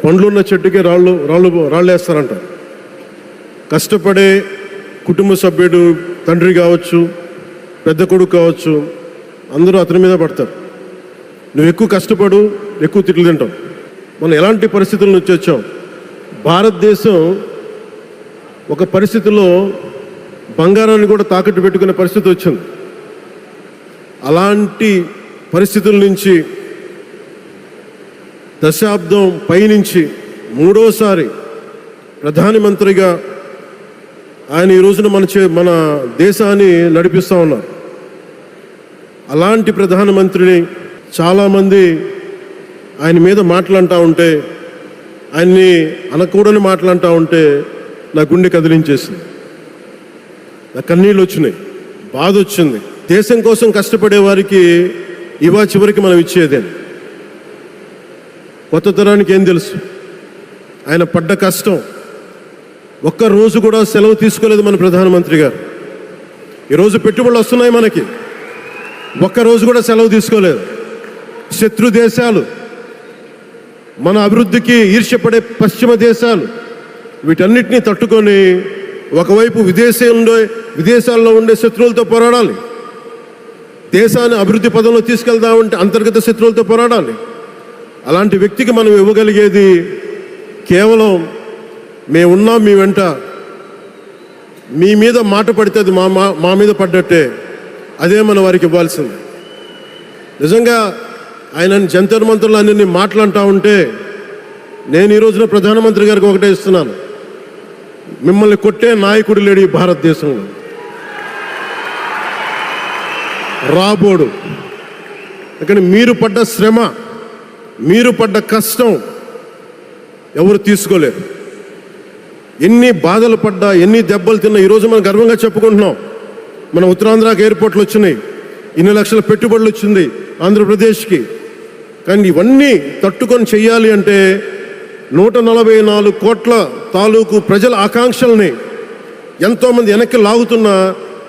పండ్లున్న చెట్టుకే రాళ్ళు వేస్తారంట. కష్టపడే కుటుంబ సభ్యుడు, తండ్రి కావచ్చు, పెద్ద కొడుకు కావచ్చు, అందరూ అతని మీద పడతారు. నువ్వు ఎక్కువ కష్టపడు, ఎక్కువ తిట్లు తింటావు. మనం ఎలాంటి పరిస్థితుల నుంచి వచ్చాం? భారతదేశం ఒక పరిస్థితిలో బంగారాన్ని కూడా తాకట్టు పెట్టుకునే పరిస్థితి వచ్చింది. అలాంటి పరిస్థితుల నుంచి దశాబ్దం పైనుంచి మూడోసారి ప్రధానమంత్రిగా ఆయన ఈ రోజున మన దేశాన్ని నడిపిస్తూ ఉన్నారు. అలాంటి ప్రధానమంత్రిని చాలామంది ఆయన మీద మాట్లాడుతూ ఉంటే, ఆయన్ని అనకూడని మాట్లాడుతూ ఉంటే నా గుండె కదిలించేసింది, నా కన్నీళ్ళు వచ్చినాయి, బాధ వచ్చింది. దేశం కోసం కష్టపడే వారికి ఇవా చివరికి మనం ఇచ్చేదే. కొత్త తరానికి ఏం తెలుసు? ఆయన పడ్డ కష్టం. ఒక్కరోజు కూడా సెలవు తీసుకోలేదు మన ప్రధానమంత్రి గారు. ఈరోజు పెట్టుబడులు వస్తున్నాయి మనకి, ఒక్కరోజు కూడా సెలవు తీసుకోలేదు. శత్రు దేశాలు, మన అభివృద్ధికి ఈర్ష్యపడే పశ్చిమ దేశాలు, వీటన్నిటినీ తట్టుకొని ఒకవైపు విదేశాల్లో ఉండే శత్రువులతో పోరాడాలి, దేశాన్ని అభివృద్ధి పదంలో తీసుకెళ్దామంటే అంతర్గత శత్రువులతో పోరాడాలి. అలాంటి వ్యక్తికి మనం ఇవ్వగలిగేది కేవలం మేమున్నాం మీ వెంట, మీ మీద మాట పడితే అది మా మీద పడ్డట్టే, అదే మనం వారికి ఇవ్వాల్సింది. నిజంగా ఆయన జంతర్ మంత్రులు అన్ని మాట్లాడుతూ ఉంటే నేను ఈ రోజున ప్రధానమంత్రి గారికి ఒకటే ఇస్తున్నాను, మిమ్మల్ని కొట్టే నాయకుడు లేడు ఈ భారతదేశంలో, రాబోడు. కానీ మీరు పడ్డ శ్రమ, మీరు పడ్డ కష్టం ఎవరు తీసుకోలేరు. ఎన్ని బాధలు పడ్డా, ఎన్ని దెబ్బలు తిన్నా ఈరోజు మనం గర్వంగా చెప్పుకుంటున్నాం. మన ఉత్తరాంధ్రకి ఎయిర్పోర్ట్లు వచ్చినాయి, ఇన్ని లక్షల పెట్టుబడులు వచ్చింది ఆంధ్రప్రదేశ్కి. కానీ ఇవన్నీ తట్టుకొని చెయ్యాలి అంటే 144 కోట్ల తాలూకు ప్రజల ఆకాంక్షల్ని ఎంతోమంది వెనక్కి లాగుతున్నా,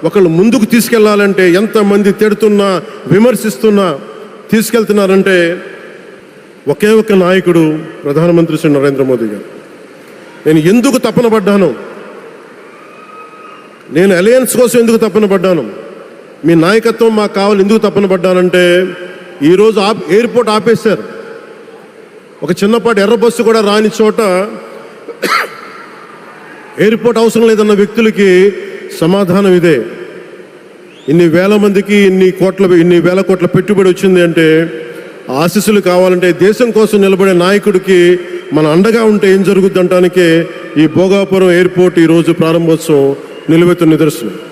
ఒకళ్ళు ముందుకు తీసుకెళ్లాలంటే ఎంతమంది తిడుతున్నా, విమర్శిస్తున్నా తీసుకెళ్తున్నారంటే ఒకే ఒక నాయకుడు ప్రధానమంత్రి శ్రీ నరేంద్ర మోదీ గారు. నేను ఎందుకు తపన పడ్డాను, నేను అలయన్స్ కోసం ఎందుకు తపన పడ్డాను, మీ నాయకత్వం మాకు కావాలి ఎందుకు తపన పడ్డానంటే, ఈరోజు ఎయిర్పోర్ట్ ఆపేశారు. ఒక చిన్నపాటి ఎర్ర బస్సు కూడా రాని చోట ఎయిర్పోర్ట్ అవసరం లేదన్న వ్యక్తులకి సమాధానం ఇదే. ఇన్ని వేల మందికి ఇన్ని వేల కోట్ల పెట్టుబడి వచ్చింది అంటే ఆశీస్సులు కావాలంటే, దేశం కోసం నిలబడే నాయకుడికి మన అండగా ఉంటే ఏం జరుగుద్ది అంటానికే ఈ భోగాపురం ఎయిర్పోర్ట్ ఈరోజు ప్రారంభోత్సవం నిలువెత్తు నిదర్శనం.